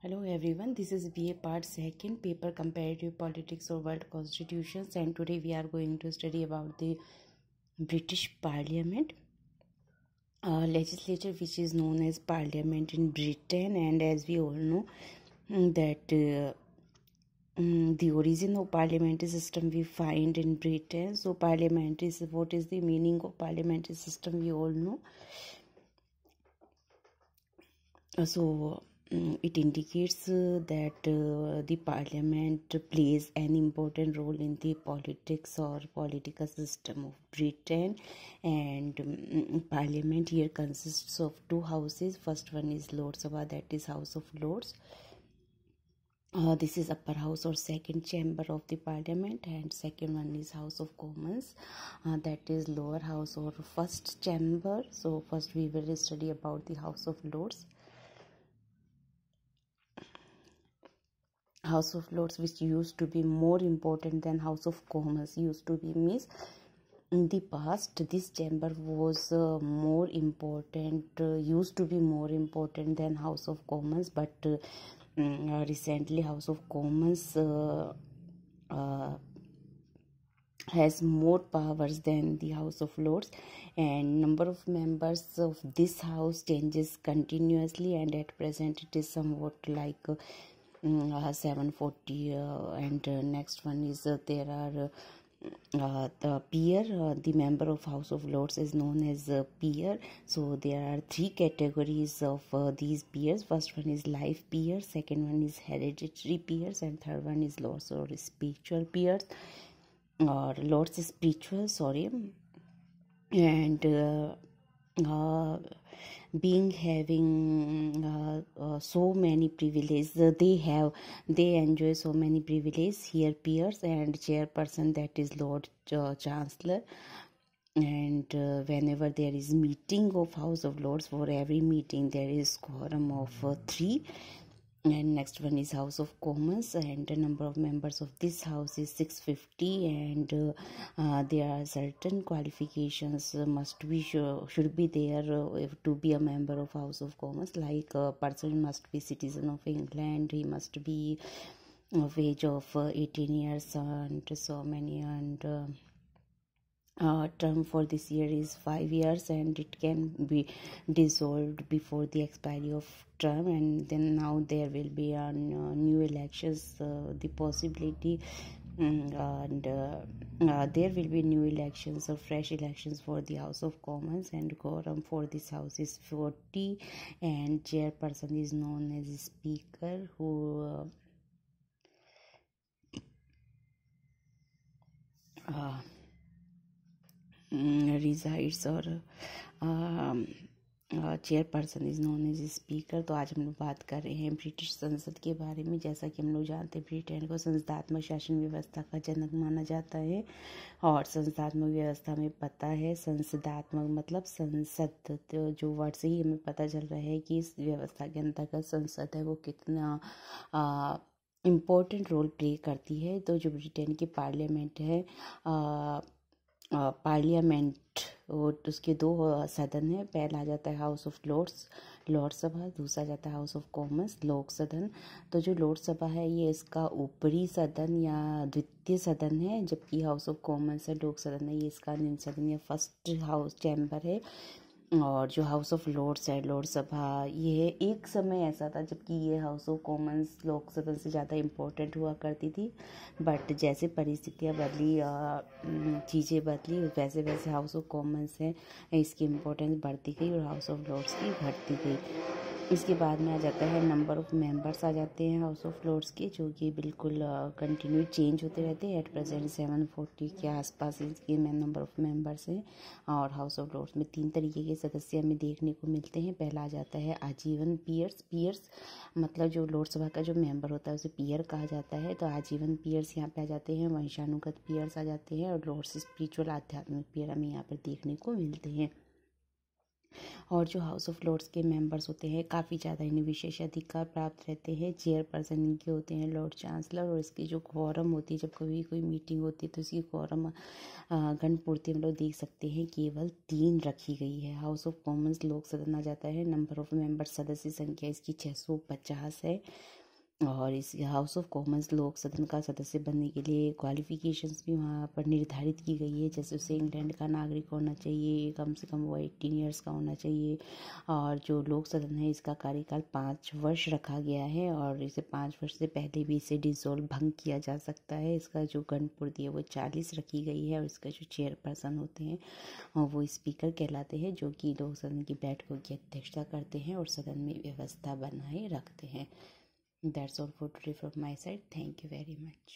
Hello everyone, this is BA Part 2nd, Paper Comparative Politics of World Constitutions, and today we are going to study about the British Parliament, legislature which is known as Parliament in Britain. And as we all know that the origin of parliamentary system we find in Britain. So parliamentary, what is the meaning of parliamentary system, we all know. It indicates that the parliament plays an important role in the politics or political system of Britain. And parliament here consists of two houses. First one is Lord Sabha, that is House of Lords. This is upper house or second chamber of the parliament, and second one is House of Commons, that is lower house or first chamber. So first we will study about the House of Lords. House of Lords, which used to be more important than House of Commons, means in the past this chamber was more important, used to be more important than House of Commons, but recently House of Commons has more powers than the House of Lords, and number of members of this house changes continuously, and at present it is somewhat like 740, and next one is there are the peer. The member of House of Lords is known as peer. So there are three categories of these peers. First one is life peers, second one is hereditary peers, and third one is lords or spiritual peers, or lords spiritual, sorry. And being having so many privileges, they enjoy so many privileges here. Peers and chairperson, that is Lord Chancellor. And whenever there is meeting of House of Lords, for every meeting there is quorum of 3. And next one is House of Commons, and the number of members of this house is 650, and there are certain qualifications should be there to be a member of House of Commons. Like a person must be citizen of England, he must be of age of 18 years and so many, and term for this year is 5 years, and it can be dissolved before the expiry of term. And then now there will be new elections, the possibility, and there will be new elections or fresh elections for the House of Commons, and quorum for this house is 40, and chairperson is known as speaker, who resides, or chairperson is known as speaker. तो आज हम लोग बात कर रहे हैं British संसद के बारे में। जैसा कि हम लोग जानते हैं, ब्रिटेन को संसदात्मक शासन व्यवस्था का जनक माना जाता है, और संसदात्मक व्यवस्था में पता है, संसदात्मक मतलब संसद, तो जो वर्ड से ही हमें पता चल रहा है कि इस व्यवस्था के अंतर्गत संसद है वो कितना इम्पोर्टेंट रोल प्ले करती है। तो जो ब्रिटेन की पार्लियामेंट है, पार्लियामेंट, और उसके दो सदन है। पहला आ जाता है हाउस ऑफ लॉर्ड्स, लोकसभा, दूसरा जाता है हाउस ऑफ कॉमन्स, लोक सदन। तो जो लोकसभा है ये इसका ऊपरी सदन या द्वितीय सदन है, जबकि हाउस ऑफ कॉमन्स है, लोक सदन है, ये इसका निम्न सदन या फर्स्ट हाउस चैम्बर है। और जो हाउस ऑफ लॉर्ड्स है, लोकसभा, ये एक समय ऐसा था जबकि ये हाउस ऑफ कॉमन्स लोक सदन से ज़्यादा इम्पोर्टेंट हुआ करती थी, बट जैसे परिस्थितियाँ बदली, चीज़ें बदली, वैसे वैसे हाउस ऑफ कॉमन्स है इसकी इम्पोर्टेंस बढ़ती गई और हाउस ऑफ लॉर्ड्स की घटती गई। इसके बाद में आ जाता है नंबर ऑफ़ मेंबर्स आ जाते हैं हाउस ऑफ लॉर्ड्स के, जो कि बिल्कुल कंटिन्यू चेंज होते रहते हैं। एट प्रेजेंट 740 के आसपास इसके नंबर ऑफ़ मेंबर्स हैं। और हाउस ऑफ लॉर्ड्स में 3 तरीके के सदस्य हमें देखने को मिलते हैं। पहला आ जाता है आजीवन पियर्स, मतलब जो लोकसभा का जो मेंबर होता है उसे पियर कहा जाता है। तो आजीवन पियर्स यहाँ पे आ जाते हैं, वंशानुगत पियर्स आ जाते हैं, और लॉर्ड्स स्पिरिचुअल आध्यात्मिक पियर हमें यहाँ पर देखने को मिलते हैं। और जो हाउस ऑफ लॉर्ड्स के मेंबर्स होते हैं काफ़ी ज़्यादा इन्हें विशेष अधिकार प्राप्त रहते हैं। चेयरपर्सन इनके होते हैं लॉर्ड चांसलर, और इसकी जो क्वॉरम होती है, जब कभी कोई मीटिंग होती है तो इसकी क्वॉरम गणपूर्ति हम लोग देख सकते हैं केवल 3 रखी गई है। हाउस ऑफ कॉमन्स लोक सदन आ जाता है। नंबर ऑफ मेंबर सदस्य संख्या इसकी 650 है। और इस हाउस ऑफ कॉमन्स लोक सदन का सदस्य बनने के लिए क्वालिफिकेशंस भी वहाँ पर निर्धारित की गई है। जैसे उसे इंग्लैंड का नागरिक होना चाहिए, कम से कम वो 18 ईयर्स का होना चाहिए। और जो लोक सदन है इसका कार्यकाल 5 वर्ष रखा गया है, और इसे 5 वर्ष से पहले भी इसे डिसॉल्व भंग किया जा सकता है। इसका जो गणपूर्ति है वो 40 रखी गई है, और इसका जो चेयरपर्सन होते हैं वो स्पीकर कहलाते हैं, जो कि लोक सदन की बैठकों की अध्यक्षता करते हैं और सदन में व्यवस्था बनाए रखते हैं। That's all for today from my side. Thank you very much.